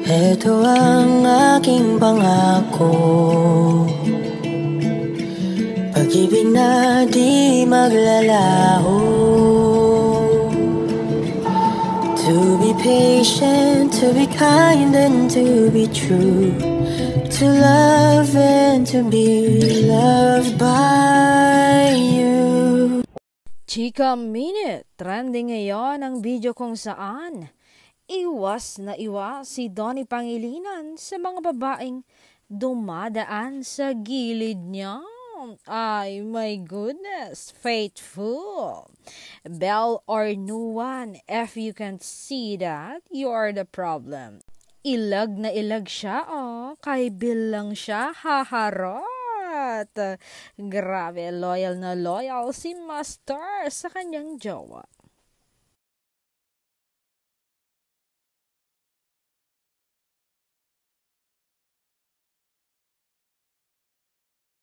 Ito ang aking pangako, pag-ibig na di maglalaho. To be patient, to be kind and to be true, to love and to be loved by you. Chika Minute, trending ngayon ang video kung saan iwas na iwas si Donnie Pangilinan sa mga babaeng dumadaan sa gilid niya. Ay, my goodness, faithful. Bell or no one, if you can't see that, you are the problem. Ilag na ilag siya, kay Bill lang siya, haharot. Grabe, loyal na loyal si Master sa kanyang jowa.